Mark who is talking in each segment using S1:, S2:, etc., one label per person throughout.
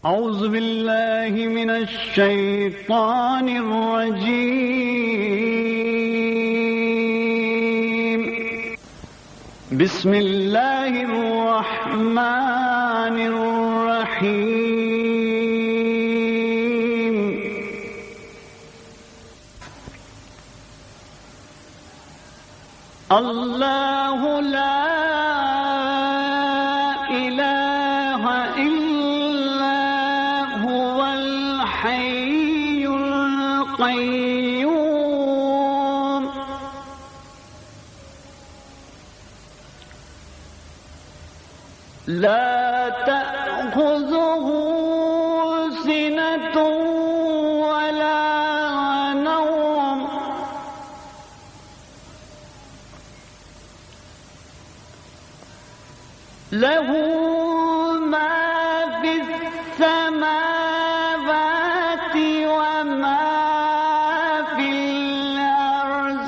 S1: أعوذ بالله من الشيطان الرجيم بسم الله الرحمن الرحيم الله لا إله إلا هو الحي القيوم لا تأخذه سنة ولا نوم له ما في السماوات وما في الأرض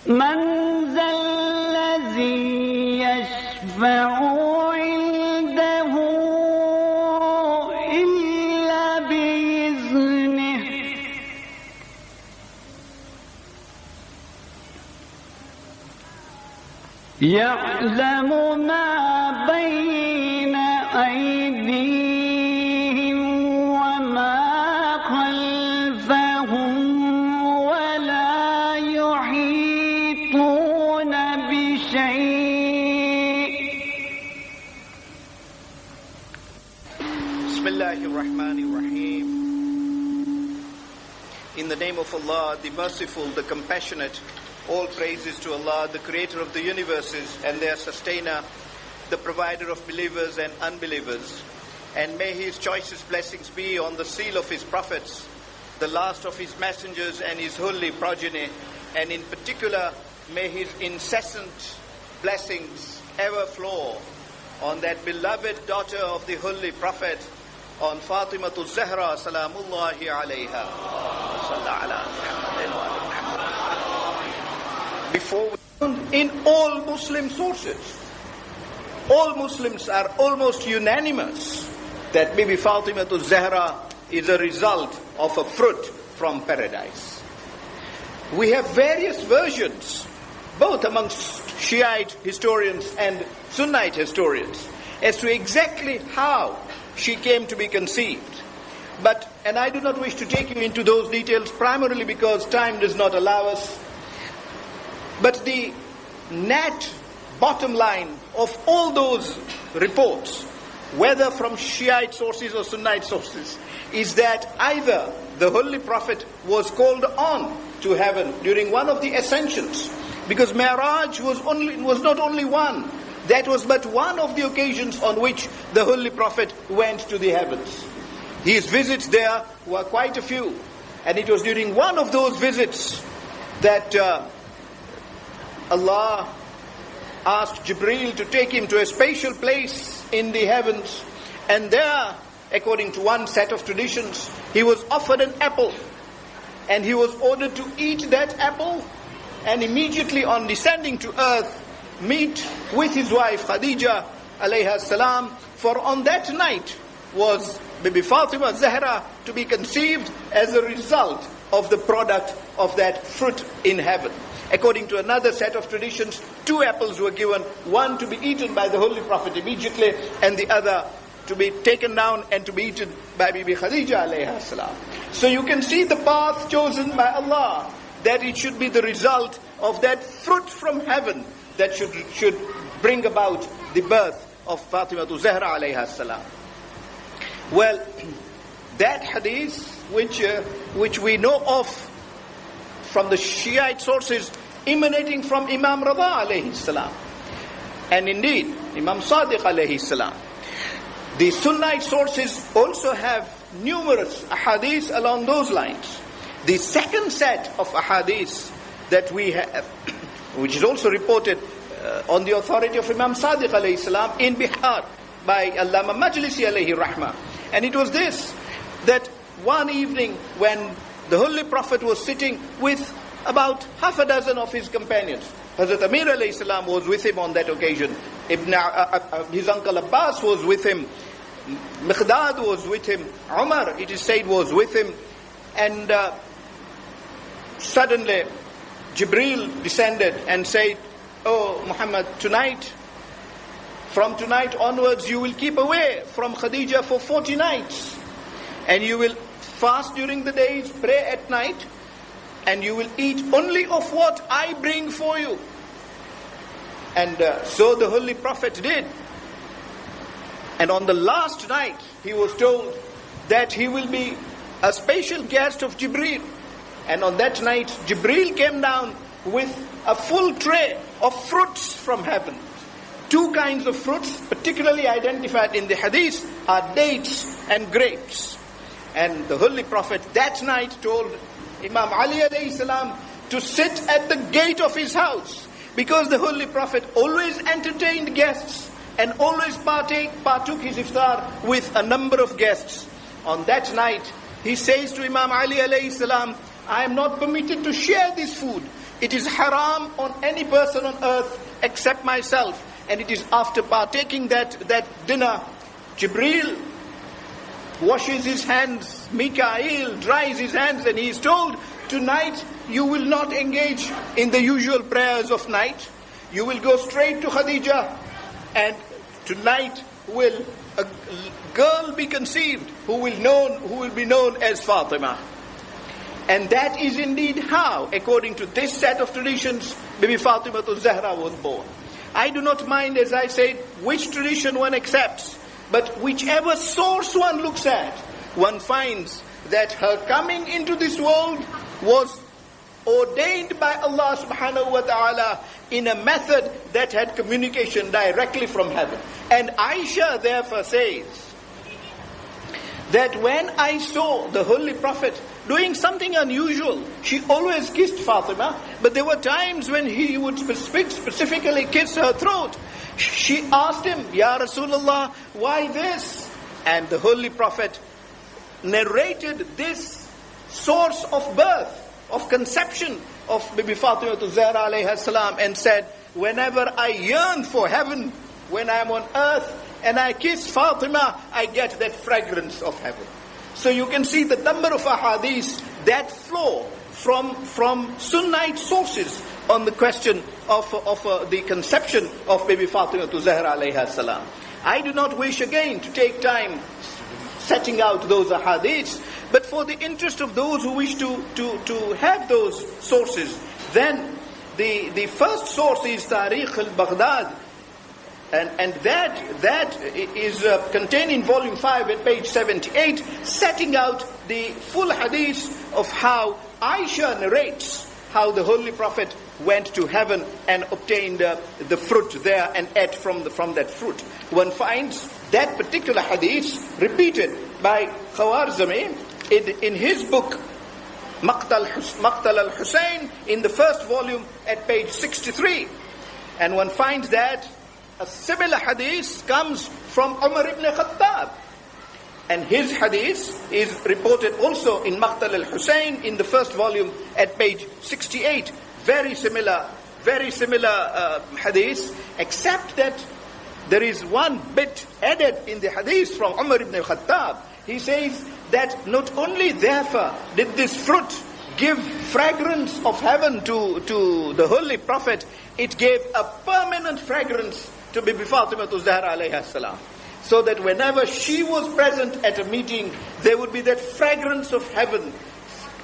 S1: من ذا الذي يشفع عنده إلا بإذنه يعلم ما بين أيديهم وما خلفهم ولا يحيطون بشيء
S2: بسم الله الرحمن الرحيم. In the name of Allah, the Merciful, the Compassionate. All praises to Allah, the Creator of the universes and their Sustainer, the Provider of believers and unbelievers. And may His choicest blessings be on the seal of His prophets, the last of His messengers and His holy progeny. And in particular, may His incessant blessings ever flow on that beloved daughter of the holy Prophet, on Fatima Zahra, salamullahi alayha. Before in all Muslim sources, all Muslims are almost unanimous that Bibi Fatema Zahra is a result of a fruit from paradise. We have various versions, both amongst Shiite historians and Sunnite historians, as to exactly how she came to be conceived. And I do not wish to take you into those details, primarily because time does not allow us. But the net bottom line of all those reports, whether from Shiite sources or Sunnite sources, is that either the Holy Prophet was called on to heaven during one of the ascensions, because Mi'raj was not only one, that was but one of the occasions on which the Holy Prophet went to the heavens. His visits there were quite a few, and it was during one of those visits that Allah asked Jibreel to take him to a special place in the heavens, and there, according to one set of traditions, he was offered an apple, and he was ordered to eat that apple, and immediately on descending to earth, meet with his wife Khadija alayha salam, for on that night was Bibi Fatema Zahra to be conceived as a result of the product of that fruit in heaven. According to another set of traditions, 2 apples were given, one to be eaten by the Holy Prophet immediately, and the other to be taken down and to be eaten by Bibi Khadija alayha salam. So you can see the path chosen by Allah, that it should be the result of that fruit from heaven that should bring about the birth of Fatima Zahra alayha salam. Well, that hadith which we know of from the Shiite sources emanating from Imam Rida alayhi salam, and indeed Imam Sadiq alayhi salam. The Sunnite sources also have numerous ahadith along those lines. The second set of ahadith that we have, which is also reported on the authority of Imam Sadiq alayhi salam in Bihar by Allama Majlisi alayhi rahmah. And it was this, that one evening when the Holy Prophet was sitting with about half a dozen of his companions, Hazrat Amir alayhi salam was with him on that occasion. His uncle Abbas was with him. Miqdad was with him. Umar, it is said, was with him. And suddenly Jibreel descended and said, "Oh Muhammad, from tonight onwards you will keep away from Khadija for 40 nights. And you will fast during the days, pray at night, and you will eat only of what I bring for you." And so the Holy Prophet did. And on the last night, he was told that he will be a special guest of Jibreel. And on that night, Jibreel came down with a full tray of fruits from heaven. 2 kinds of fruits, particularly identified in the hadith, are dates and grapes. And the Holy Prophet that night told Imam Ali alayhi salam to sit at the gate of his house, because the Holy Prophet always entertained guests and always partook his iftar with a number of guests. On that night, he says to Imam Ali alayhi salam, "I am not permitted to share this food. It is haram on any person on earth except myself." And it is after partaking that dinner, Jibreel washes his hands, Mikael dries his hands, and he is told, "Tonight you will not engage in the usual prayers of night. You will go straight to Khadija, and tonight will a girl be conceived who will be known as Fatima." And that is indeed how, according to this set of traditions, Bibi Fatema Zahra was born. I do not mind, as I said, which tradition one accepts, but whichever source one looks at, one finds that her coming into this world was ordained by Allah subhanahu wa ta'ala in a method that had communication directly from heaven. And Aisha therefore says that when I saw the Holy Prophet doing something unusual, she always kissed Fatima, but there were times when he would specifically kiss her throat. She asked him, "Ya Rasulullah, why this?" And the Holy Prophet narrated this source of birth, of conception of Bibi Fatima Zahra alayha salam, and said, "Whenever I yearn for heaven, when I am on earth and I kiss Fatima, I get that fragrance of heaven." So you can see the number of ahadith that flow from Sunnite sources on the question of the conception of Bibi Fatima Zahra alayha salam. I do not wish again to take time setting out those ahadiths, but for the interest of those who wish to have those sources, then the first source is Tariq al-Baghdad, and that is contained in volume 5 at page 78, setting out the full hadith of how Aisha narrates how the Holy Prophet went to heaven and obtained the fruit there and ate from that fruit. One finds that particular hadith repeated by Khawarizmi in his book Maqtal al-Hussein in the first volume at page 63. And one finds that a similar hadith comes from Umar ibn Khattab. And his hadith is reported also in Maqtal al-Hussein in the first volume at page 68. Very similar hadith, except that there is one bit added in the hadith from Umar ibn Khattab. He says that not only therefore did this fruit give fragrance of heaven to the Holy Prophet, it gave a permanent fragrance to Bibi Fatima Zahra alayha salam. So that whenever she was present at a meeting, there would be that fragrance of heaven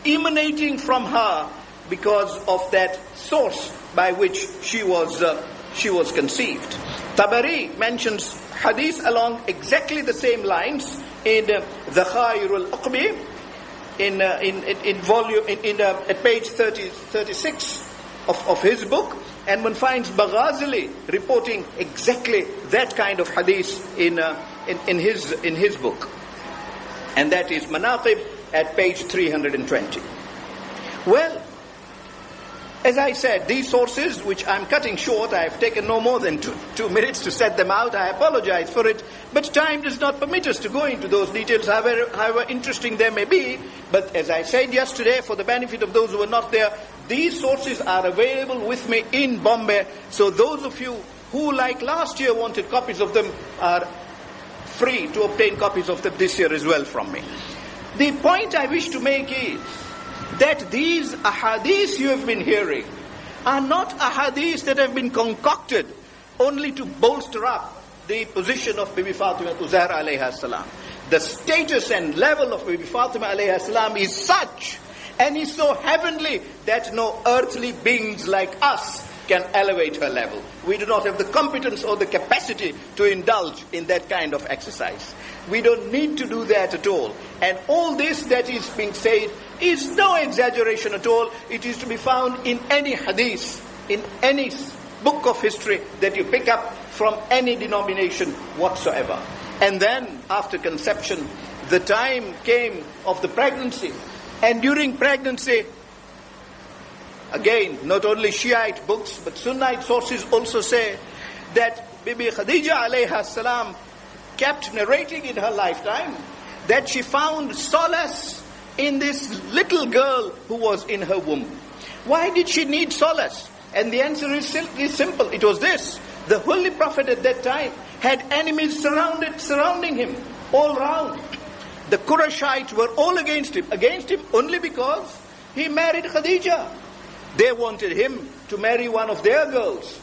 S2: emanating from her because of that source by which she was conceived. Tabari mentions hadith along exactly the same lines in Zakhair al-Uqbi at page 36 of his book, and one finds Baghazali reporting exactly that kind of hadith in his book, and that is Manaqib at page 320. Well, as I said, these sources, which I'm cutting short, I have taken no more than two minutes to set them out. I apologize for it, but time does not permit us to go into those details, however interesting they may be. But as I said yesterday, for the benefit of those who were not there, These sources are available with me in Bombay. So those of you who, like last year, wanted copies of them are free to obtain copies of them this year as well from me. The point I wish to make is that these ahadith you have been hearing are not ahadith that have been concocted only to bolster up the position of Bibi Fatema Zahra alayha salam. The status and level of Bibi Fatema alayha salam is such and is so heavenly that no earthly beings like us can elevate her level. We do not have the competence or the capacity to indulge in that kind of exercise. We don't need to do that at all. And all this that is being said is no exaggeration at all. It is to be found in any hadith, in any book of history that you pick up from any denomination whatsoever. And then, after conception, the time came of the pregnancy. And during pregnancy, again, not only Shiite books, but Sunnite sources also say that Bibi Khadija alayha salam kept narrating in her lifetime that she found solace in this little girl who was in her womb. Why did she need solace? And the answer is simple. It was this. The Holy Prophet at that time had enemies surrounding him all round. The Qurayshites were all against him only because he married Khadija. They wanted him to marry one of their girls.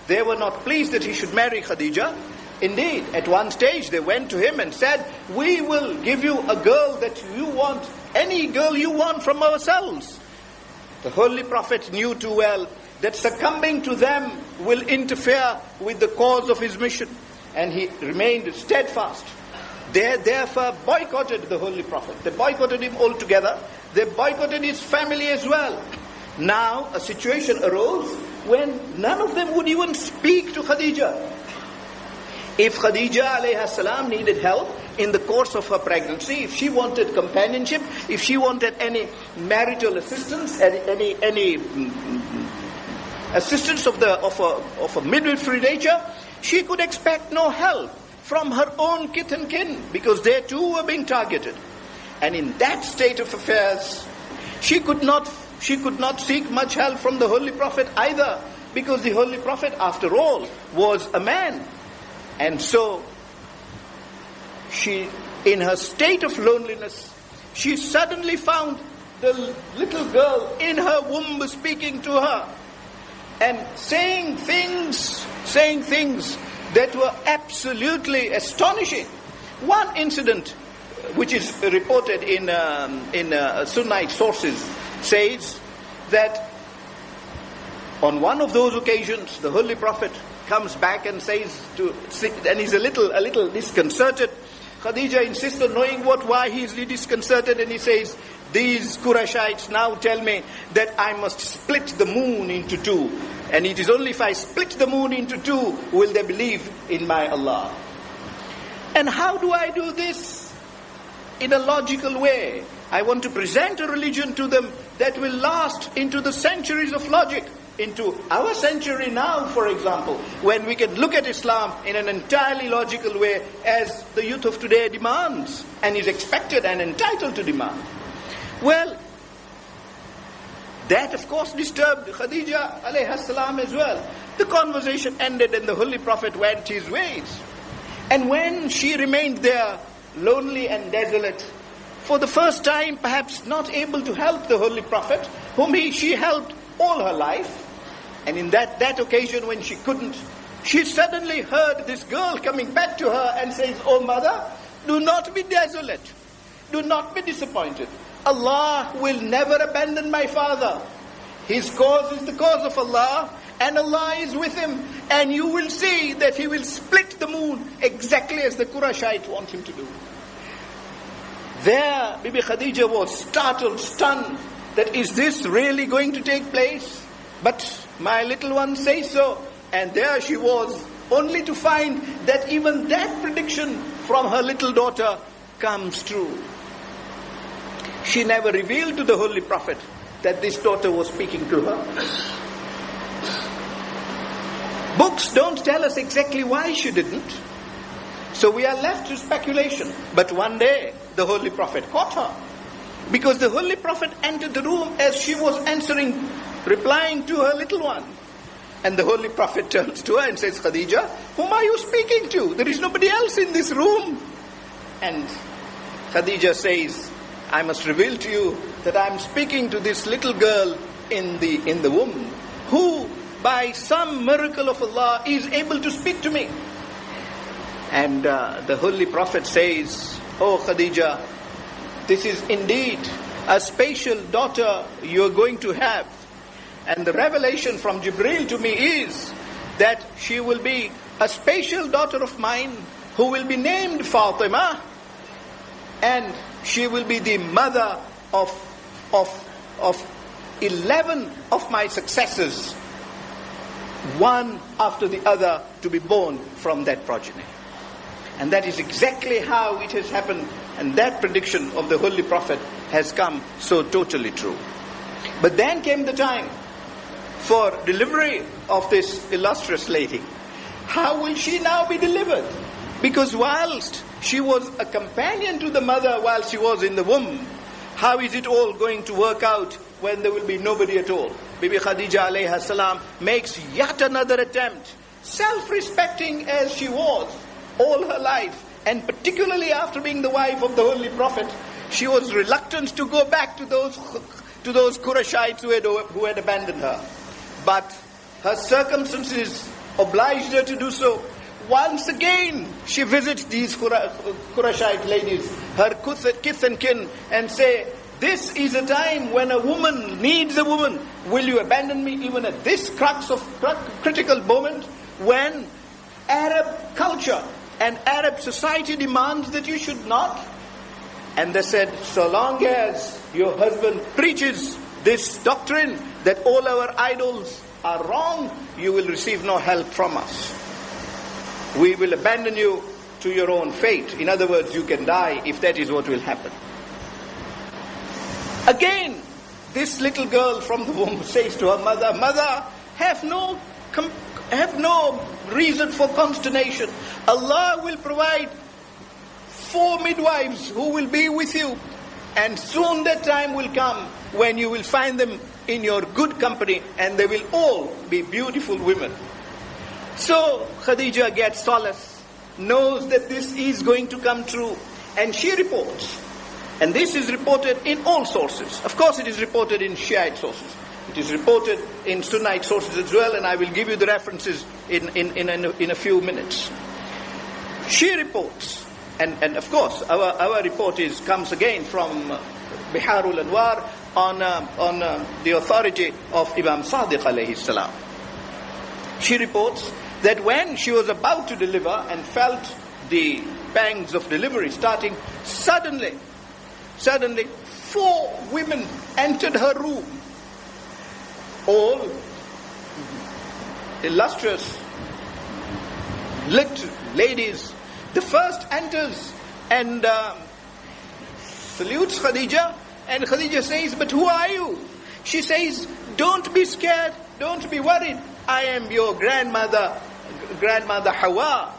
S2: They were not pleased that he should marry Khadija. Indeed, at one stage they went to him and said, "We will give you a girl that you want, any girl you want from ourselves." The Holy Prophet knew too well that succumbing to them will interfere with the cause of his mission. And he remained steadfast. They therefore boycotted the Holy Prophet. They boycotted him altogether. They boycotted his family as well. Now a situation arose when none of them would even speak to Khadija. If Khadija alayha salam needed help in the course of her pregnancy, if she wanted companionship, if she wanted any marital assistance, any assistance of a midwifery nature, she could expect no help from her own kith and kin, because they too were being targeted. And in that state of affairs, she could not seek much help from the Holy Prophet either, because the Holy Prophet, after all, was a man. And so, she, in her state of loneliness, she suddenly found the little girl in her womb speaking to her and saying things that were absolutely astonishing. One incident, which is reported in Sunnite sources, says that on one of those occasions, the Holy Prophet comes back and says and he's a little disconcerted. Khadija insists on knowing why he is disconcerted, and he says, "These Qurayshites now tell me that I must split the moon into two. And it is only if I split the moon into two will they believe in my Allah. And how do I do this? In a logical way. I want to present a religion to them that will last into the centuries of logic, into our century now, for example, when we can look at Islam in an entirely logical way as the youth of today demands and is expected and entitled to demand." Well, that of course disturbed Khadija alayha salam as well. The conversation ended and the Holy Prophet went his ways. And when she remained there, lonely and desolate, for the first time perhaps not able to help the Holy Prophet, whom she helped all her life, and in that occasion when she couldn't, she suddenly heard this girl coming back to her and says, "Oh mother, do not be desolate. Do not be disappointed. Allah will never abandon my father. His cause is the cause of Allah, and Allah is with him, and you will see that he will split the moon exactly as the Qurayshites want him to do." There, Bibi Khadija was startled, stunned, that is this really going to take place? But my little one says so. And there she was, only to find that even that prediction from her little daughter comes true. She never revealed to the Holy Prophet that this daughter was speaking to her. Books don't tell us exactly why she didn't. So we are left to speculation. But one day, the Holy Prophet caught her. Because the Holy Prophet entered the room as she was replying to her little one. And the Holy Prophet turns to her and says, Khadija, whom are you speaking to? There is nobody else in this room. And Khadija says, I must reveal to you that I am speaking to this little girl in the womb, who by some miracle of Allah is able to speak to me. And the Holy Prophet says, Oh Khadija, this is indeed a special daughter you are going to have. And the revelation from Jibreel to me is that she will be a special daughter of mine who will be named Fatema, and she will be the mother of 11 of my successors, one after the other, to be born from that progeny. And that is exactly how it has happened, and that prediction of the Holy Prophet has come so totally true. But then came the time for delivery of this illustrious lady. How will she now be delivered? Because whilst she was a companion to the mother while she was in the womb, how is it all going to work out when there will be nobody at all? Bibi Khadija alayha salam makes yet another attempt, self-respecting as she was all her life, and particularly after being the wife of the Holy Prophet, she was reluctant to go back to those Qurayshites who had abandoned her. But her circumstances obliged her to do so. Once again, she visits these Qurayshite ladies, her kith and kin, and say, this is a time when a woman needs a woman. Will you abandon me even at this critical moment when Arab culture and Arab society demands that you should not? And they said, so long as your husband preaches this doctrine that all our idols are wrong, you will receive no help from us. We will abandon you to your own fate. In other words, you can die if that is what will happen. Again, this little girl from the womb says to her mother, Mother, have no reason for consternation. Allah will provide 4 midwives who will be with you. And soon that time will come when you will find them in your good company, and they will all be beautiful women. So Khadija gets solace, knows that this is going to come true, and she reports. And this is reported in all sources. Of course it is reported in Shiite sources. It is reported in Sunnite sources as well, and I will give you the references in a few minutes. She reports, and of course our report comes again from Biharul Anwar on the authority of Imam Sadiq alayhi salam. She reports that when she was about to deliver and felt the pangs of delivery starting, suddenly 4 women entered her room. All illustrious, lit ladies. The first enters and salutes Khadija, and Khadija says, but who are you? She says, don't be scared, don't be worried. I am your grandmother Hawa,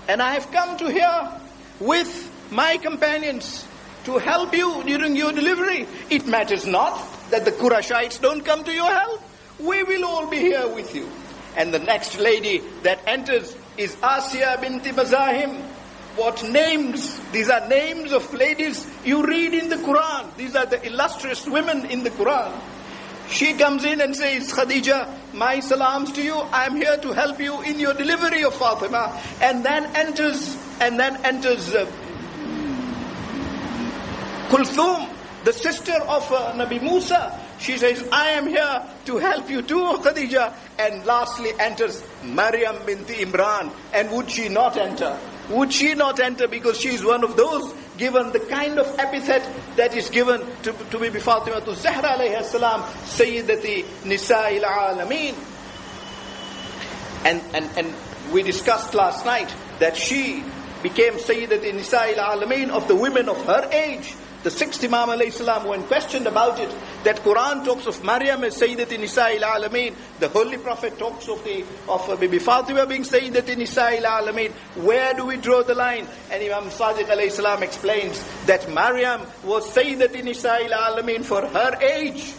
S2: and I have come to here with my companions to help you during your delivery. It matters not that the Qurayshites don't come to your help. We will all be here with you. And the next lady that enters is Asiya binti Mazahim. What names? These are names of ladies you read in the Quran. These are the illustrious women in the Quran. She comes in and says, Khadija, my salams to you. I am here to help you in your delivery of Fatima. And then enters Kulthum, the sister of Nabi Musa. She says, I am here to help you too, Khadija. And lastly enters Maryam binti Imran. And would she not enter? Would she not enter? Because she is one of those given the kind of epithet that is given to Bibi Fatema to Zahra alayhi salam, Sayyidati Nisa'il Alameen. And we discussed last night that she became Sayyidati Nisa'il Alameen of the women of her age, the sixth Imam alayhi salam, when questioned about it, that Quran talks of Maryam as Sayyidat Nisa'il Alameen, the Holy Prophet talks of Bibi Fatema being Sayyidat Nisa'il Alameen. Where do we draw the line? And Imam Sadiq alayhi salam explains that Maryam was Sayyidat Nisa'il Alameen for her age.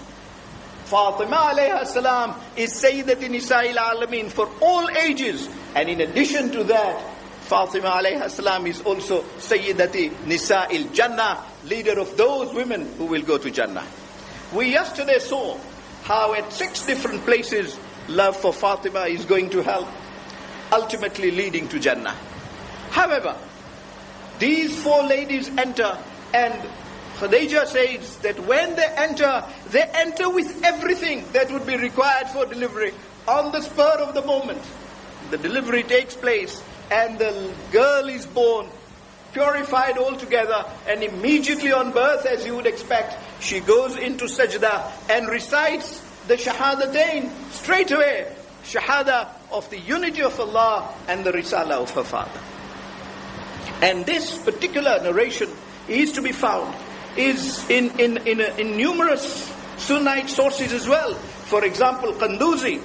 S2: Fatima alayhi salam is Sayyidat Nisa'il Alameen for all ages. And in addition to that, Fatima alayhi salam is also Sayyidati Nisa'il Jannah, leader of those women who will go to Jannah. We yesterday saw how at 6 different places love for Fatima is going to hell, ultimately leading to Jannah. However, these 4 ladies enter, and Khadija says that when they enter with everything that would be required for delivery. On the spur of the moment, the delivery takes place, and the girl is born, purified altogether, and immediately on birth, as you would expect, she goes into sajda and recites the shahadatain straight away. Shahada of the unity of Allah and the risala of her father. And this particular narration is to be found is in numerous Sunnite sources as well. For example, Qanduzi,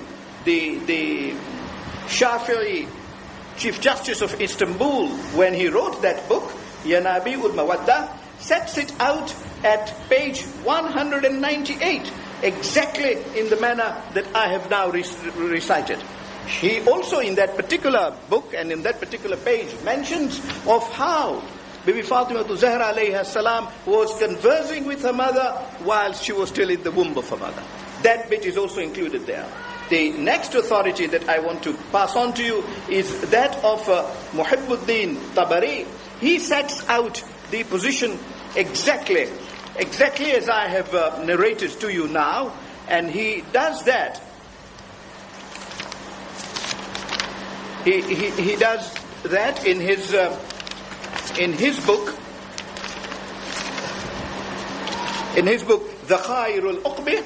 S2: the Shafi'i Chief Justice of Istanbul, when he wrote that book, Yanabi ul Mawaddah, sets it out at page 198, exactly in the manner that I have now recited. He also, in that particular book and in that particular page, mentions of how Bibi Fatema Zahra alayhi salam was conversing with her mother while she was still in the womb of her mother. That bit is also included there. The next authority that I want to pass on to you is that of Muhibbuddin Tabari. He sets out the position exactly as I have narrated to you now, and he does that. He does that in his book. In his book, Dhakhairul Uqbi,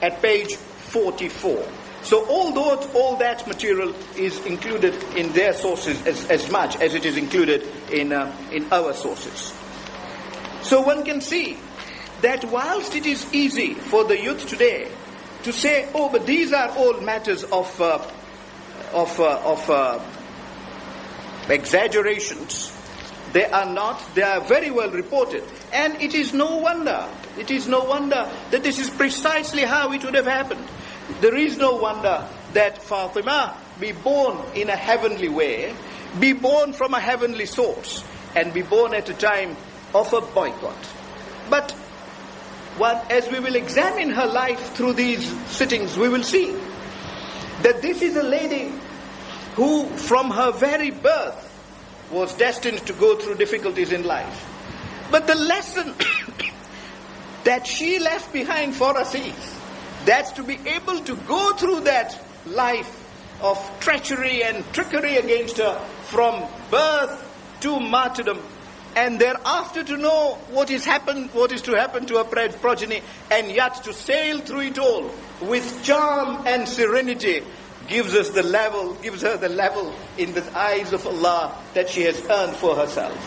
S2: at page 44. So all that material is included in their sources as much as it is included in our sources. So one can see that whilst it is easy for the youth today to say, oh, but these are all matters of exaggerations, they are not. They are very well reported, and it is no wonder. It is no wonder that this is precisely how it would have happened. There is no wonder that Fatima be born in a heavenly way, be born from a heavenly source, and be born at a time of a boycott. But as we will examine her life through these sittings, we will see that this is a lady who from her very birth was destined to go through difficulties in life. But the lesson that she left behind for us is that's to be able to go through that life of treachery and trickery against her from birth to martyrdom, and thereafter to know what is to happen to her progeny, and yet to sail through it all with charm and serenity, gives her the level in the eyes of Allah that she has earned for herself.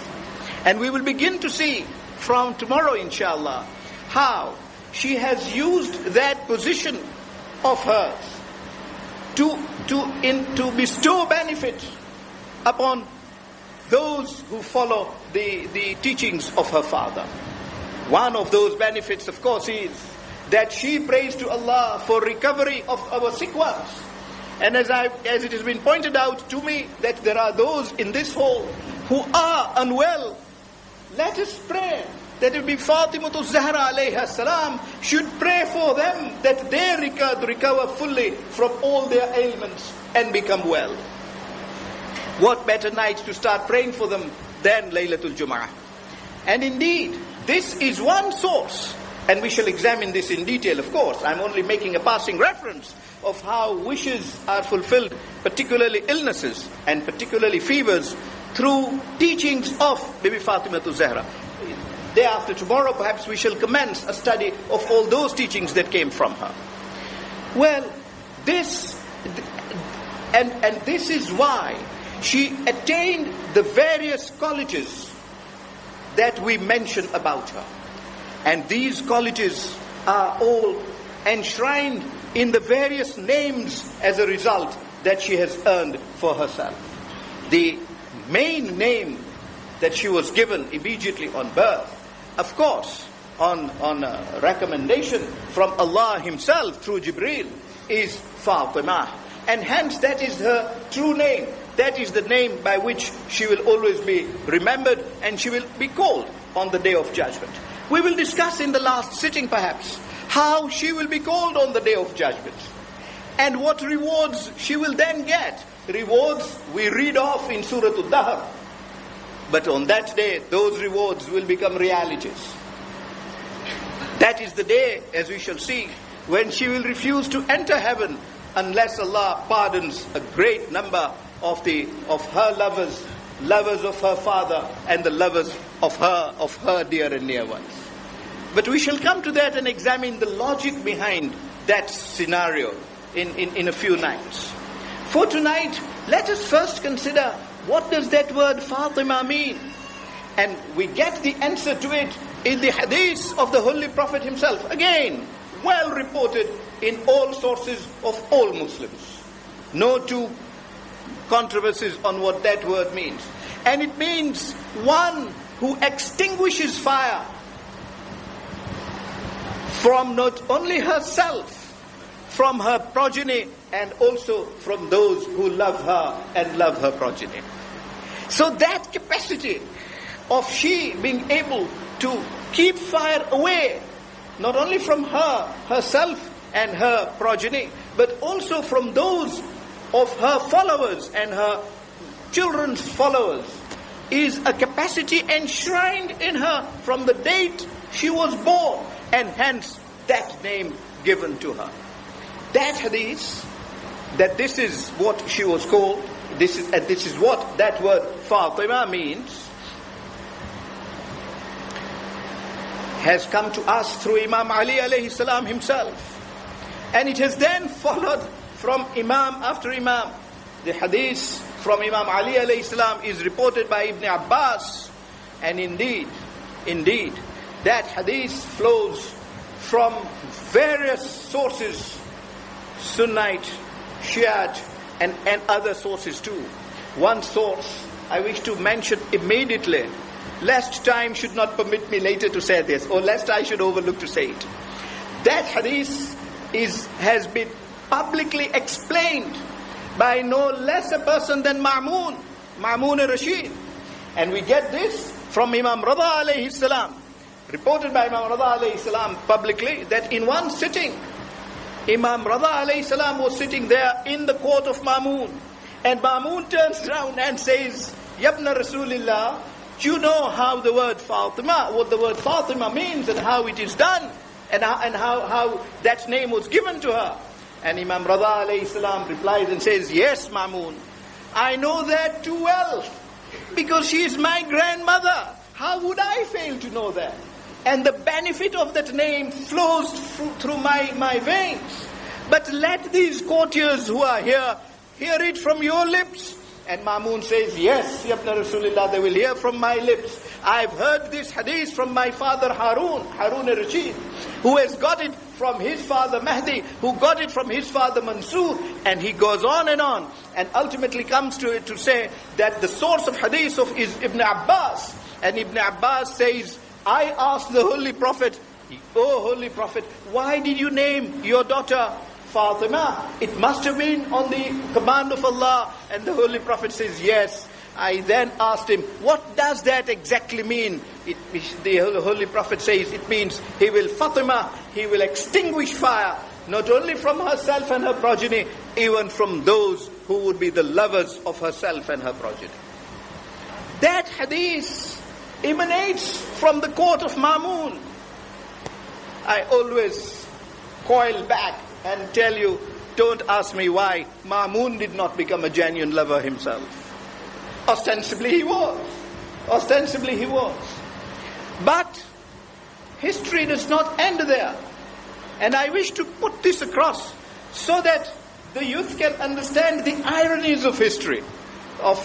S2: And we will begin to see from tomorrow, inshallah, how she has used that position of hers to bestow benefit upon those who follow the teachings of her father. One of those benefits, of course, is that she prays to Allah for recovery of our sick ones. And as it has been pointed out to me that there are those in this hall who are unwell, let us pray that it be Fatima Zahra alayha salam should pray for them that they recover fully from all their ailments and become well. What better night to start praying for them than Laylatul Jum'ah? And indeed, this is one source, and we shall examine this in detail, of course. I'm only making a passing reference of how wishes are fulfilled, particularly illnesses and particularly fevers, through teachings of Bibi Fatima Zahra. Day after tomorrow, perhaps we shall commence a study of all those teachings that came from her. Well, this is why she attained the various colleges that we mention about her. And these qualities are all enshrined in the various names as a result that she has earned for herself. The main name that she was given immediately on birth, of course, on a recommendation from Allah Himself through Jibreel, is Fatima. And hence that is her true name. That is the name by which she will always be remembered and she will be called on the Day of Judgment. We will discuss in the last sitting perhaps how she will be called on the Day of Judgment and what rewards she will then get. Rewards we read off in Surah Al-Dahr. But on that day, those rewards will become realities. That is the day, as we shall see, when she will refuse to enter heaven unless Allah pardons a great number of her lovers of her father, and the lovers of her dear and near ones. But we shall come to that and examine the logic behind that scenario in a few nights. For tonight, let us first consider, what does that word Fatima mean? And we get the answer to it in the hadith of the Holy Prophet himself. Again, well reported in all sources of all Muslims. No two controversies on what that word means. And it means one who extinguishes fire from not only herself, from her progeny, and also from those who love her and love her progeny. So that capacity of she being able to keep fire away, not only from herself and her progeny, but also from those of her followers and her children's followers, is a capacity enshrined in her from the date she was born, and hence that name given to her. That hadith, that this is what she was called, this is what that word Fatima means, has come to us through Imam Ali alayhi salam himself. And it has then followed from Imam after Imam. The hadith from Imam Ali alayhi salam is reported by Ibn Abbas. And indeed, that hadith flows from various sources, Sunnite, Shiite, and other sources too. One source I wish to mention immediately, lest time should not permit me later to say this, or lest I should overlook to say it. That hadith has been publicly explained by no less a person than Ma'mun Rashid. And we get this from Imam Rada alayhi salam, reported by Imam Rada alayhi salam publicly, that in one sitting, Imam Rada alayhi salam was sitting there in the court of Ma'mun. And Ma'mun turns around and says, Yabna Rasulillah, do you know how the word Fatima, what the word Fatima means and how it is done? And how that name was given to her? And Imam Rada alayhi salam replies and says, yes, Ma'mun, I know that too well, because she is my grandmother. How would I fail to know that? And the benefit of that name flows through my veins. But let these courtiers who are here hear it from your lips. And Ma'mun says, yes, Yabna Rasulullah, they will hear from my lips. I've heard this hadith from my father Harun al-Rashid, who has got it from his father Mahdi, who got it from his father Mansur, and he goes on, and ultimately comes to it to say that the source of hadith is Ibn Abbas. And Ibn Abbas says, I asked the Holy Prophet, oh Holy Prophet, why did you name your daughter Fatima? It must have been on the command of Allah. And the Holy Prophet says, yes. I then asked him, what does that exactly mean? The Holy Prophet says, it means he will extinguish fire, not only from herself and her progeny, even from those who would be the lovers of herself and her progeny. That hadith emanates from the court of Ma'mun. I always coil back and tell you, don't ask me why Ma'mun did not become a genuine lover himself. Ostensibly he was. But history does not end there. And I wish to put this across so that the youth can understand the ironies of history, of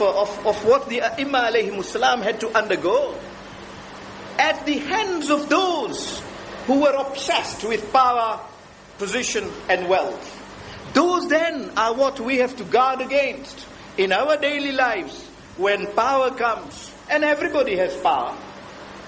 S2: what the Imam alayhi salam had to undergo. at the hands of those who were obsessed with power, position and wealth. Those then are what we have to guard against in our daily lives when power comes, and everybody has power.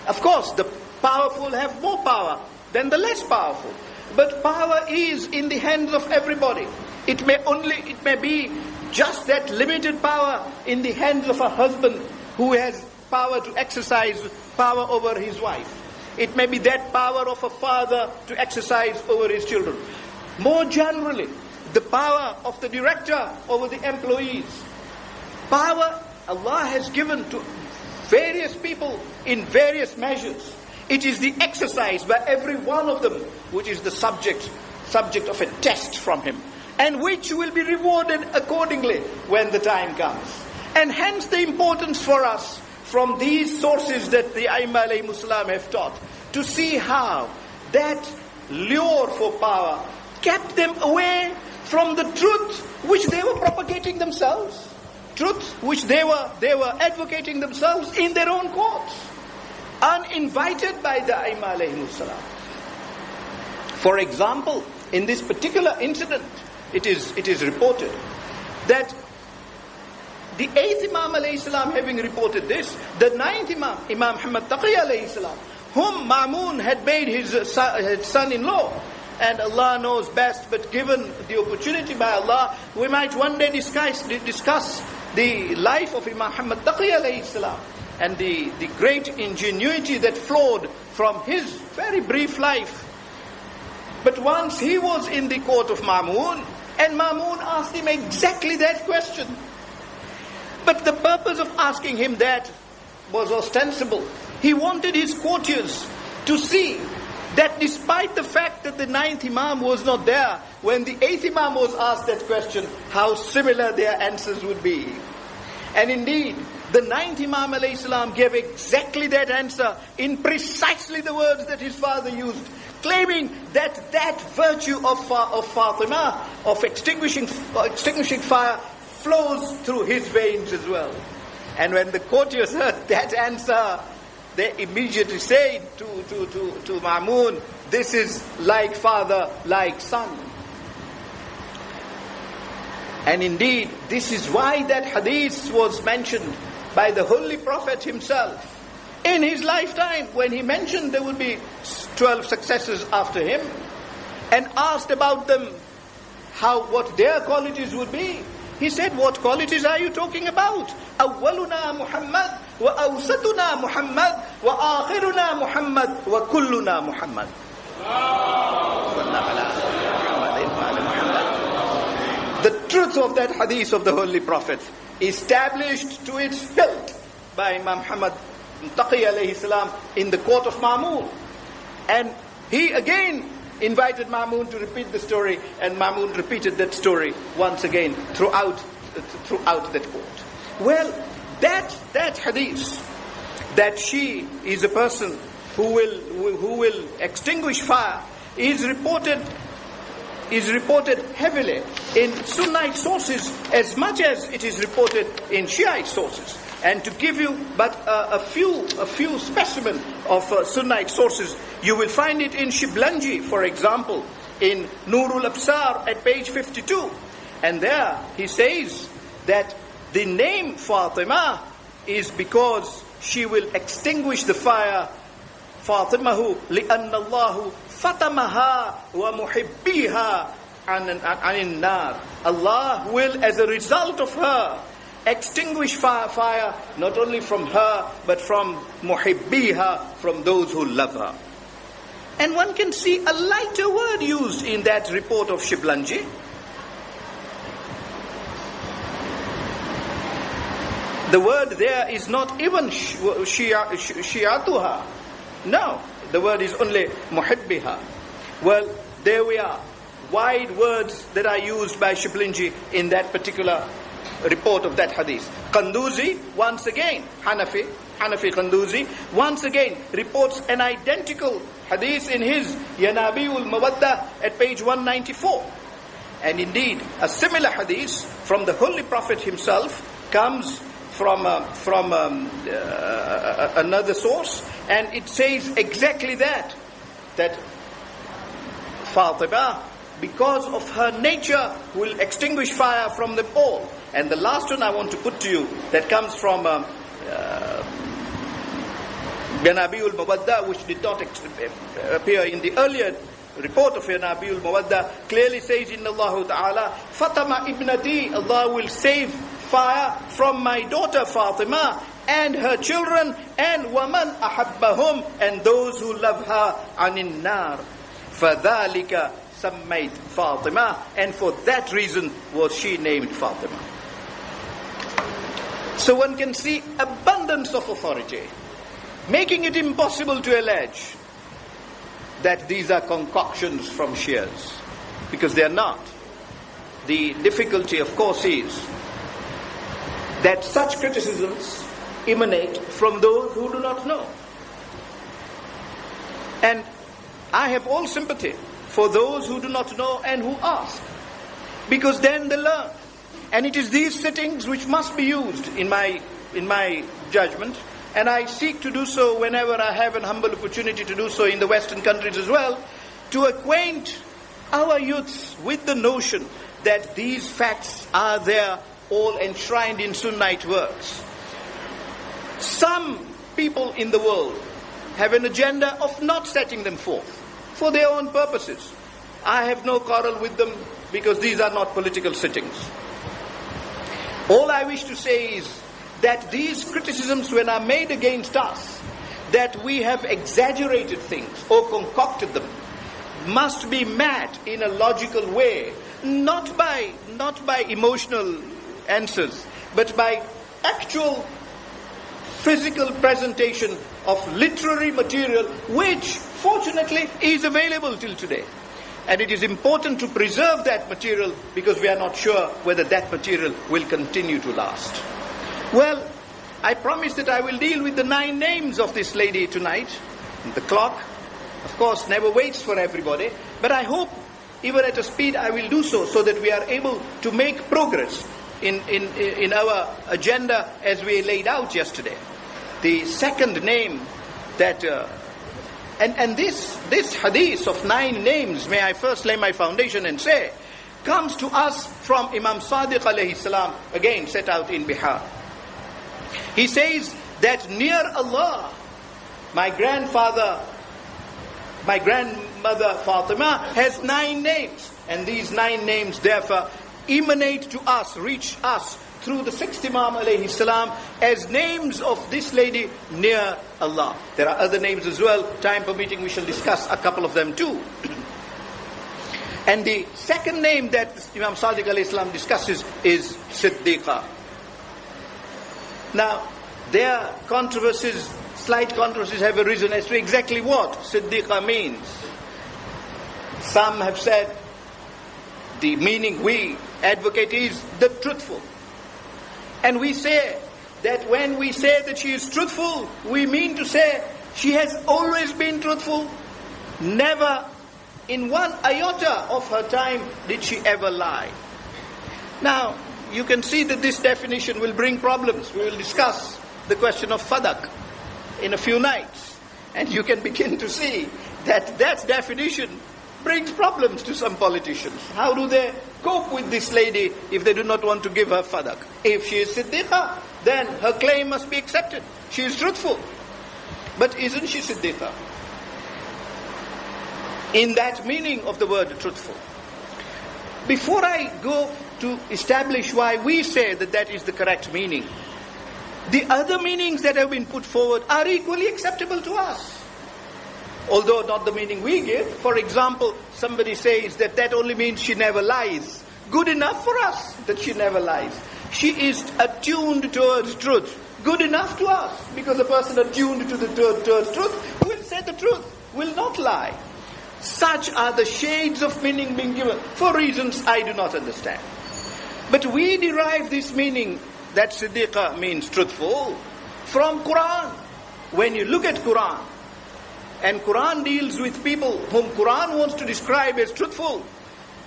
S2: Of course, the powerful have more power than the less powerful. But power is in the hands of everybody. It may be just that limited power in the hands of a husband who has power to exercise power over his wife. It may be that power of a father to exercise over his children. More generally, the power of the director over the employees. Power Allah has given to various people in various measures. It is the exercise by every one of them which is the subject of a test from him, and which will be rewarded accordingly when the time comes. And hence the importance for us from these sources that the Aimma alayhimus salam have taught, to see how that lure for power kept them away from the truth which they were propagating themselves, truth which they were advocating themselves in their own courts, uninvited by the Aimma alayhimus salam. For example, in this particular incident, it is reported that the 8th Imam alayhi salam having reported this, the 9th Imam, Imam Muhammad Taqi alayhi salam, whom Ma'mun had made his son-in-law, and Allah knows best, but given the opportunity by Allah, we might one day discuss the life of Imam Muhammad Taqi alayhi salam, and the great ingenuity that flowed from his very brief life. But once he was in the court of Ma'mun, and Ma'mun asked him exactly that question. But the purpose of asking him that was ostensible. He wanted his courtiers to see that despite the fact that the 9th Imam was not there, when the 8th Imam was asked that question, how similar their answers would be. And indeed, the 9th Imam alayhi salam gave exactly that answer in precisely the words that his father used, claiming that virtue of Fatima, of extinguishing fire, flows through his veins as well. And when the courtiers heard that answer, they immediately said to Ma'mun, this is like father, like son. And indeed, this is why that hadith was mentioned by the Holy Prophet himself in his lifetime, when he mentioned there would be 12 successors after him, and asked about them what their qualities would be. He said, what qualities are you talking about? أولنا محمد وأوسطنا محمد وآخرنا محمد وكلنا محمد. The truth of that hadith of the Holy Prophet, established to its hilt by Imam Muhammad Taqi alayhi salam in the court of Ma'mun. And he again invited Ma'mun to repeat the story, and Ma'mun repeated that story once again throughout that court. Well, that hadith, that she is a person who will extinguish fire, is reported heavily in Sunnite sources as much as it is reported in Shiite sources. And to give you but a few specimen of Sunnite sources, you will find it in Shiblanji, for example, in Nurul Absar at page 52. And there he says that the name Fatima is because she will extinguish the fire. Fatimahu li'anna Allahu fatamaha wa muhibbiha anin nar. Allah will, as a result of her, extinguish fire not only from her but from muhibbiha, from those who love her. And one can see a lighter word used in that report of Shiblanji. The word there is not even shi'atuha. No, the word is only muhibbiha. Well, there we are. Wide words that are used by Shiblanji in that particular report of that hadith. Qanduzi, once again, Hanafi Qanduzi, once again reports an identical hadith in his Yanabiul Mawaddah at page 194. And indeed, a similar hadith from the Holy Prophet himself comes another source, and it says exactly that Fatima, because of her nature, will extinguish fire from them all. And the last one I want to put to you, that comes from Nabiul Mawadda, which did not appear in the earlier report of Nabiul Mawadda, clearly says in Allah Ta'ala, Fatima ibnati, Allah will save fire from my daughter Fatima and her children, and waman ahabbahum, and those who love her, anin nar. فَذَلِكَ سَمَّيْتْ Fatima, and for that reason was she named Fatima. So one can see abundance of authority, making it impossible to allege that these are concoctions from Shias, because they are not. The difficulty, of course, is that such criticisms emanate from those who do not know. And I have all sympathy for those who do not know and who ask, because then they learn. And it is these sittings which must be used in my judgment, and I seek to do so whenever I have an humble opportunity to do so in the Western countries as well, to acquaint our youths with the notion that these facts are there, all enshrined in Sunnite works. Some people in the world have an agenda of not setting them forth for their own purposes. I have no quarrel with them, because these are not political sittings. All I wish to say is that these criticisms, when are made against us, that we have exaggerated things or concocted them, must be met in a logical way, not by emotional answers, but by actual physical presentation of literary material, which fortunately is available till today. And it is important to preserve that material, because we are not sure whether that material will continue to last. Well, I promise that I will deal with the 9 names of this lady tonight. The clock, of course, never waits for everybody, but I hope even at a speed I will do so that we are able to make progress in our agenda as we laid out yesterday. The second name that and this hadith of 9 names, may I first lay my foundation and say, comes to us from Imam Sadiq alayhi salam, again set out in Bihar. He says that near Allah, my grandmother Fatima has 9 names, and these 9 names therefore emanate to us, reach us through the 6th Imam alayhi salam as names of this lady near Allah. There are other names as well. Time permitting, we shall discuss a couple of them too. And the second name that Imam Sadiq alayhi salam discusses is Siddiqa. Now, there slight controversies have arisen as to exactly what Siddiqa means. Some have said the meaning we advocate is the truthful. And we say that when we say that she is truthful, we mean to say she has always been truthful. Never in one iota of her time did she ever lie. Now, you can see that this definition will bring problems. We will discuss the question of fadak in a few nights. And you can begin to see that definition brings problems to some politicians. How do they cope with this lady if they do not want to give her fadak? If she is Siddiqa, then her claim must be accepted. She is truthful. But isn't she Siddiqa? In that meaning of the word truthful. Before I go to establish why we say that is the correct meaning, the other meanings that have been put forward are equally acceptable to us. Although not the meaning we give. For example, somebody says that only means she never lies. Good enough for us that she never lies. She is attuned towards truth. Good enough to us, because a person attuned towards truth will say the truth, will not lie. Such are the shades of meaning being given for reasons I do not understand. But we derive this meaning that Siddiqa means truthful from Quran. When you look at Quran, and Quran deals with people whom Quran wants to describe as truthful.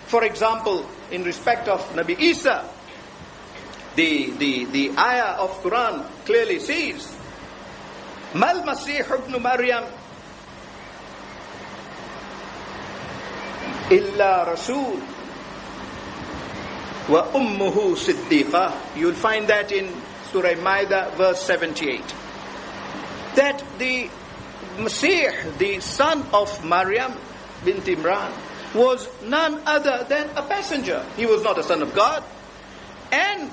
S2: For example, in respect of Nabi Isa, the ayah of Quran clearly says, Mal Masih ibn Maryam illa Rasul wa ummuhu siddiqa. You'll find that in Surah Ma'idah verse 78. That the Masih, the son of Maryam bint Imran, was none other than a passenger. He was not a son of God. And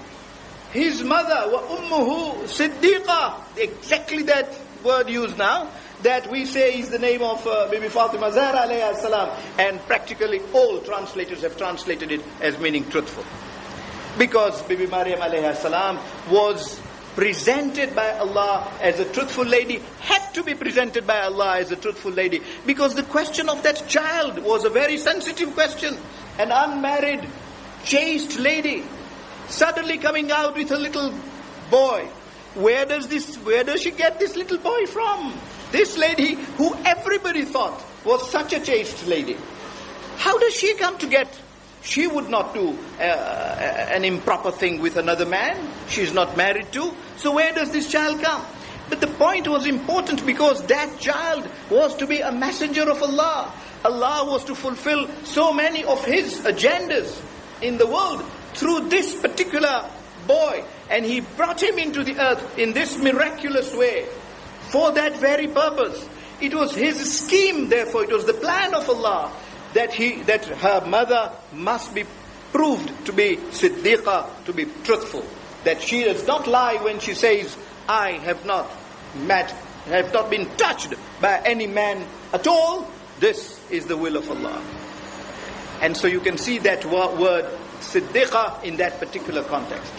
S2: his mother, wa ummuhu siddiqa, exactly that word used now, that we say is the name of Bibi Fatema Zahra alayha salam, and practically all translators have translated it as meaning truthful. Because Bibi Maryam alayha salam was presented by Allah as a truthful lady, had to be presented by Allah as a truthful lady, because the question of that child was a very sensitive question. An unmarried, chaste lady, suddenly coming out with a little boy. Where does she get this little boy from? This lady who everybody thought was such a chaste lady. How does she come to get? She would not do an improper thing with another man. She's not married to. So where does this child come? But the point was important because that child was to be a messenger of Allah. Allah was to fulfill so many of His agendas in the world through this particular boy. And He brought him into the earth in this miraculous way for that very purpose. It was His scheme, therefore, it was the plan of Allah that her mother must be proved to be siddiqa, to be truthful. That she does not lie when she says, I have not been touched by any man at all. This is the will of Allah. And so you can see that word siddiqa in that particular context.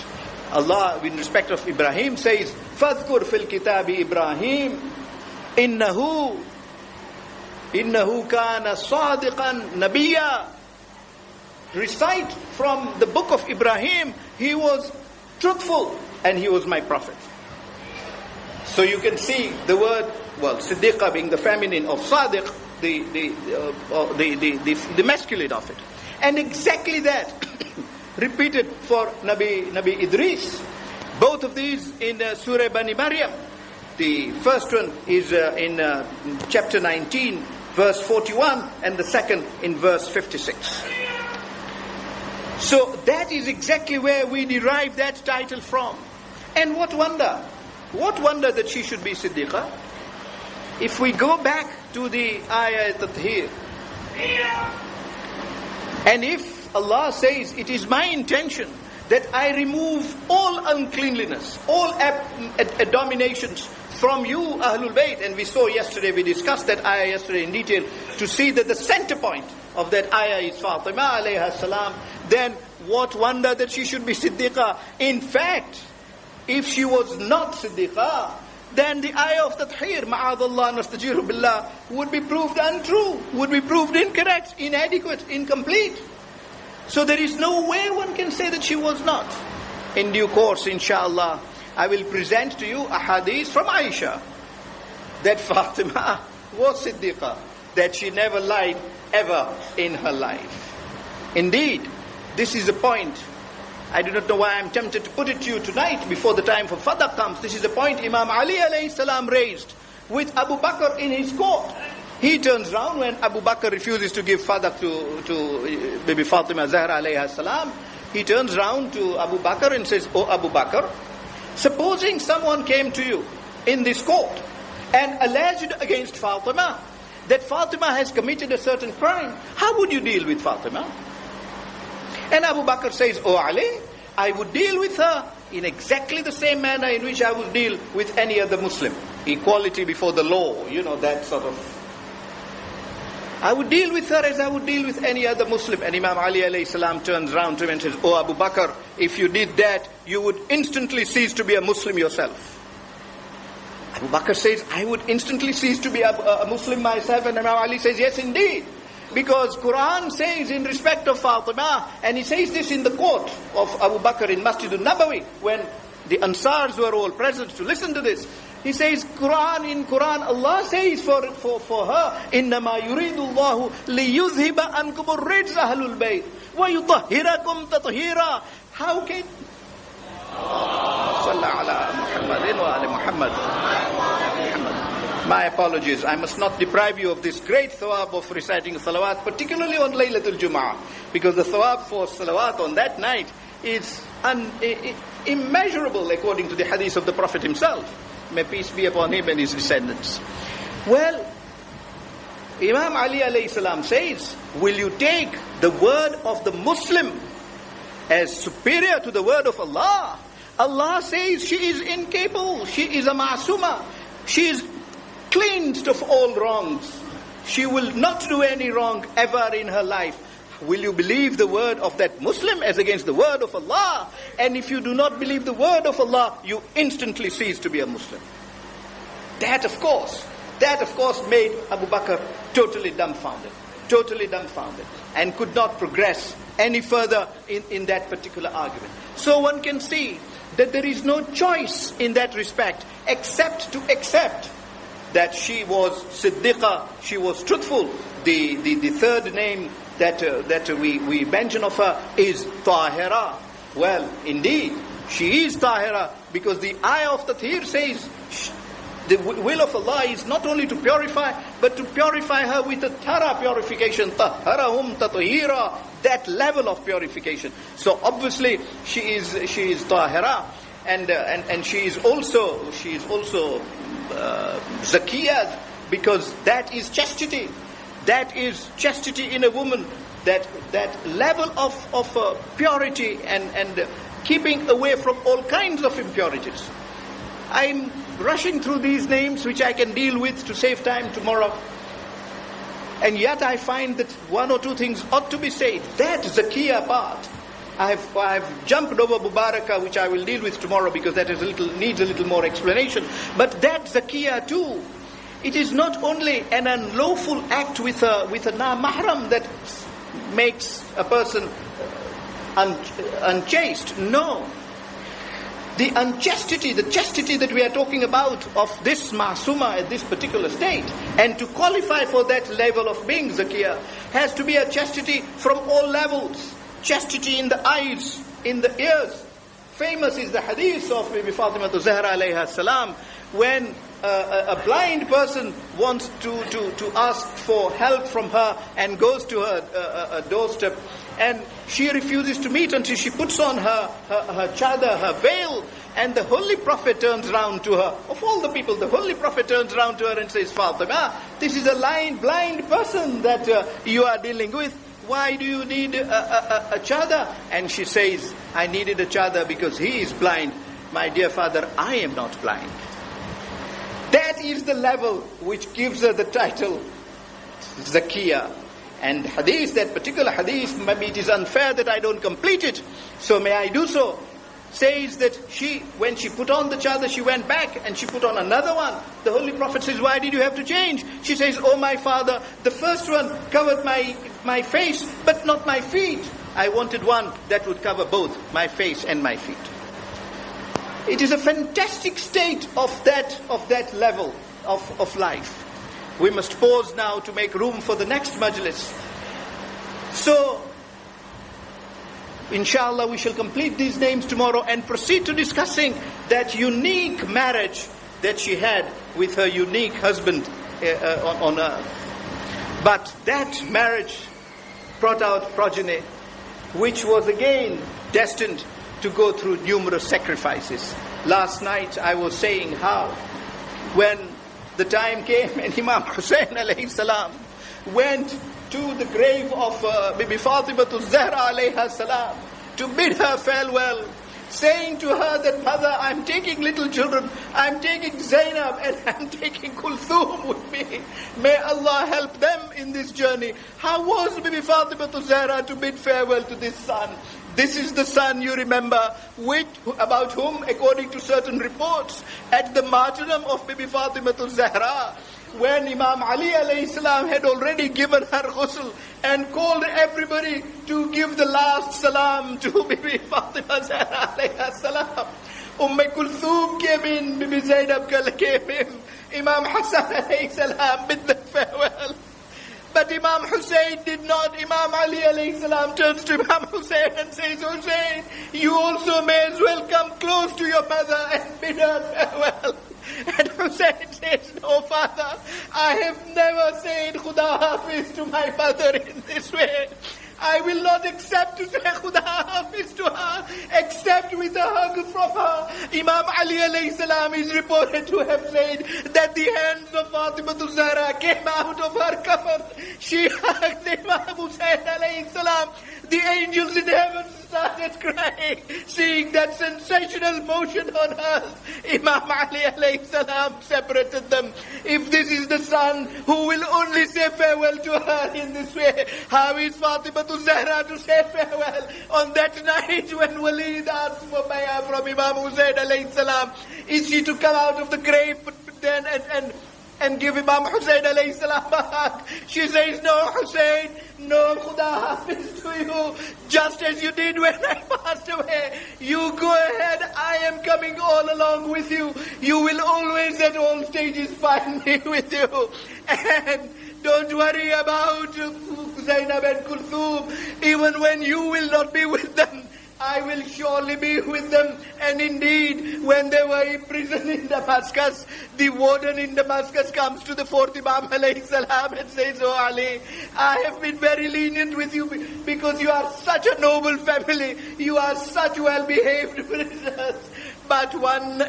S2: Allah, in respect of Ibrahim, says, فَاذْكُرْ فِي الْكِتَابِ إِبْرَاهِيمَ إِنَّهُ كَانَ صَادِقًا نَبِيًّا. Recite from the book of Ibrahim, he was truthful and he was my prophet. So you can see the word, siddiqa being the feminine of sadiq, the masculine of it. And exactly that repeated for Nabi Idris. Both of these in Surah Bani Maryam. The first one is in chapter 19, verse 41, and the second in verse 56. So that is exactly where we derive that title from. And what wonder that she should be Siddiqa? If we go back to the ayah Tathir, and if Allah says, it is my intention that I remove all uncleanliness, all abominations from you, Ahlul Bayt. And we discussed that ayah yesterday in detail, to see that the center point of that ayah is Fatima alayha salam. Then what wonder that she should be Siddiqa? In fact, if she was not Siddiqa, then the ayah of Tathir, ma'adallah nastajiru billah, would be proved untrue, would be proved incorrect, inadequate, incomplete. So there is no way one can say that she was not. In due course, inshallah, I will present to you a hadith from Aisha, that Fatima was Siddiqa, that she never lied ever in her life. Indeed, this is a point, I do not know why I am tempted to put it to you tonight before the time for Fadak comes. This is a point Imam Ali alayhi salam raised with Abu Bakr in his court. He turns round when Abu Bakr refuses to give Fadak to Bibi Fatema Zahra alayha salam. He turns round to Abu Bakr and says, "Oh Abu Bakr, supposing someone came to you in this court and alleged against Fatima that Fatima has committed a certain crime, how would you deal with Fatima?" And Abu Bakr says, "Oh Ali, I would deal with her in exactly the same manner in which I would deal with any other Muslim. Equality before the law, that sort of. I would deal with her as I would deal with any other Muslim." And Imam Ali alayhi salam turns round to him and says, "Oh Abu Bakr, if you did that, you would instantly cease to be a Muslim yourself." Abu Bakr says, "I would instantly cease to be a Muslim myself." And Imam Ali says, "Yes indeed. Because Quran says in respect of Fatima, and he says this in the court of Abu Bakr in Masjid al-Nabawi, when the Ansars were all present to listen to this. He says, in Quran, Allah says for her, إِنَّمَا يُرِيدُ اللَّهُ لِيُذْهِبَ أَنْكُمُ الرِّجْزَ أَهْلُ الْبَيْتِ وَيُطَهِّرَكُمْ تَطْهِيرًا. How can Salli ala Muhammadin wa ali Muhammad. My apologies, I must not deprive you of this great thawab of reciting salawat, particularly on Laylatul Jum'ah, because the thawab for salawat on that night is immeasurable according to the hadith of the Prophet himself. May peace be upon him and his descendants. Well, Imam Ali alayhi salam says, will you take the word of the Muslim as superior to the word of Allah? Allah says she is incapable, she is a ma'asuma, she is cleansed of all wrongs. She will not do any wrong ever in her life. Will you believe the word of that Muslim as against the word of Allah? And if you do not believe the word of Allah, you instantly cease to be a Muslim. That of course made Abu Bakr totally dumbfounded, and could not progress any further in that particular argument. So one can see that there is no choice in that respect except to accept that she was Siddiqa, she was truthful. The third name that we mention of her is Tahira. Well, indeed, she is Tahira, because the ayah of Tathir says the will of Allah is not only to purify, but to purify her with a thara purification, tahharahum tathira, that level of purification. So obviously she is Tahira, and she is also Zakiyah, because that is chastity. That is chastity in a woman. That level of purity and keeping away from all kinds of impurities. I'm rushing through these names which I can deal with to save time tomorrow. And yet I find that one or two things ought to be said. That Zakiyah part, I've jumped over Mubarakah, which I will deal with tomorrow because that needs a little more explanation. But that Zakiyah too, it is not only an unlawful act with a na-mahram that makes a person unchaste. No. The unchastity, the chastity that we are talking about of this ma'suma at this particular state, and to qualify for that level of being Zakiyah, has to be a chastity from all levels. Chastity in the eyes, in the ears. Famous is the hadith of Bibi Fatema Zahra alayha salam, when a blind person wants to ask for help from her and goes to her doorstep, and she refuses to meet until she puts on her chadar, her veil, and the Holy Prophet turns round to her. Of all the people, the Holy Prophet turns round to her and says, Fatima, this is a blind person that you are dealing with. Why do you need a chadar? And she says, I needed a chadar because he is blind. My dear father, I am not blind. That is the level which gives her the title Zakiyah. And hadith, that particular hadith, maybe it is unfair that I don't complete it, so may I do so, says that when she put on the chadar, she went back and she put on another one. The Holy Prophet says, why did you have to change? She says, oh my father, the first one covered my face, but not my feet. I wanted one that would cover both my face and my feet. It is a fantastic state of that level of life. We must pause now to make room for the next majlis. So, inshallah, we shall complete these names tomorrow and proceed to discussing that unique marriage that she had with her unique husband on earth. But that marriage brought out progeny, which was again destined to go through numerous sacrifices. Last night I was saying how when the time came and Imam Hassan alayhi salam went to the grave of Bibi Fatema Zahra alayha salam to bid her farewell, saying to her that, mother, I'm taking little children, I'm taking Zainab and I'm taking Kulthum with me. May Allah help them in this journey. How was Bibi Fatema Zahra to bid farewell to this son? This is the son, you remember, about whom, according to certain reports, at the martyrdom of Bibi Fatema Zahra, when Imam Ali alayhi salam had already given her ghusl and called everybody to give the last salam to Bibi Fatema Zahra alayhi salam. Kulthum came in, Bibi Zainab came in, Imam Hassan alayhi salam bid them farewell. But Imam Hussein did not. Imam Ali alayhi salam turns to Imam Hussein and says, Hussein, you also may as well come close to your mother and bid her farewell. And Hussein says, no father, I have never said Khuda Hafiz to my mother in this way. I will not accept to say Khuda Hafiz to her, except with a hug from her. Imam Ali alayhi salam is reported to have said that the hands of Fatima Zahra came out of her cover. She hugged Imam Hussein alayhi salam. The angels in heaven started crying, seeing that sensational motion on earth. Imam Ali alayhi salam separated them. If this is the son who will only say farewell to her in this way, how is Fatima Zahra to say farewell on that night when Walid asked for bay'ah from Imam Hussein alayhi salam? Is she to come out of the grave then and give Imam Hussein alayhi salam a hug? She says, no Hussein, no Khuda Hafiz to you, just as you did when I passed away. You go ahead, I am coming all along with you. You will always at all stages find me with you. And don't worry about Zainab and Kulthum. Even when you will not be with them, I will surely be with them. And indeed, when they were in prison in Damascus, the warden in Damascus comes to the fourth Imam alayhi salam and says, oh Ali, I have been very lenient with you because you are such a noble family. You are such well-behaved prisoners. But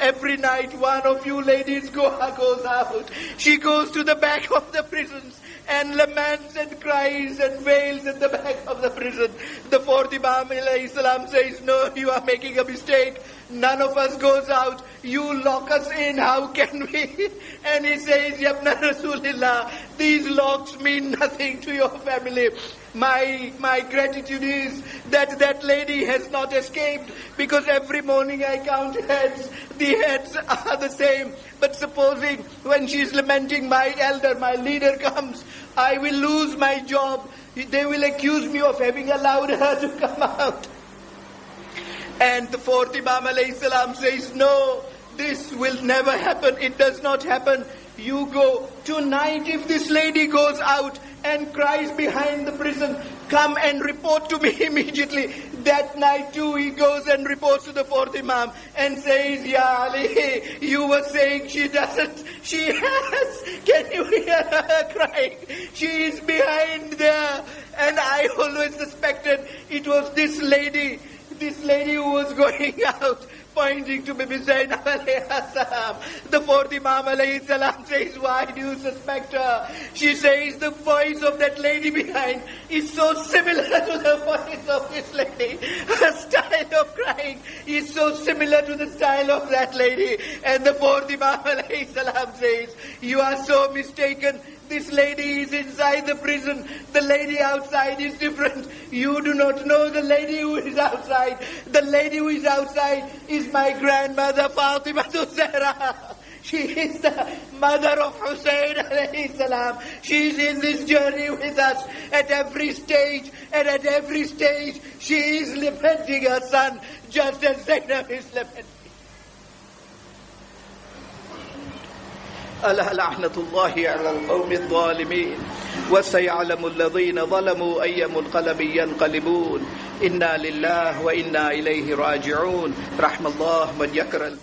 S2: every night, one of you ladies goes out. She goes to the back of the prisons and laments and cries and wails at the back of the prison. The fourth Imam alayhi salam says, no, you are making a mistake. None of us goes out. You lock us in. How can we? And he says, Yabna Rasulillah, these locks mean nothing to your family. My gratitude is that lady has not escaped, because every morning I count heads. The heads are the same. But supposing when she's lamenting, my elder, my leader comes, I will lose my job. They will accuse me of having allowed her to come out. And the fourth Imam alayhi salam says, no, this will never happen. It does not happen. You go. Tonight, if this lady goes out and cries behind the prison, come and report to me immediately. That night too, he goes and reports to the fourth Imam and says, Ya Ali, you were saying she doesn't. She has. Can you hear her crying? She is behind there. And I always suspected it was this lady who was going out, pointing to Bibi Zainab alayhi salam. The fourth Imam alayhi salam says, why do you suspect her? She says, the voice of that lady behind is so similar to the voice of this lady. Her style of crying is so similar to the style of that lady. And the fourth Imam alayhi salam says, you are so mistaken. This lady is inside the prison. The lady outside is different. You do not know the lady who is outside. The lady who is outside is my grandmother Fatima Zahra. She is the mother of Hussein alayhi salam. She is in this journey with us at every stage. And at every stage, she is lamenting her son, just as Zainab is lamenting. ألا لعنة الله على القوم الظالمين وسيعلم الذين ظلموا أي منقلب ينقلبون إنا لله وإنا إليه راجعون رحم الله من يكره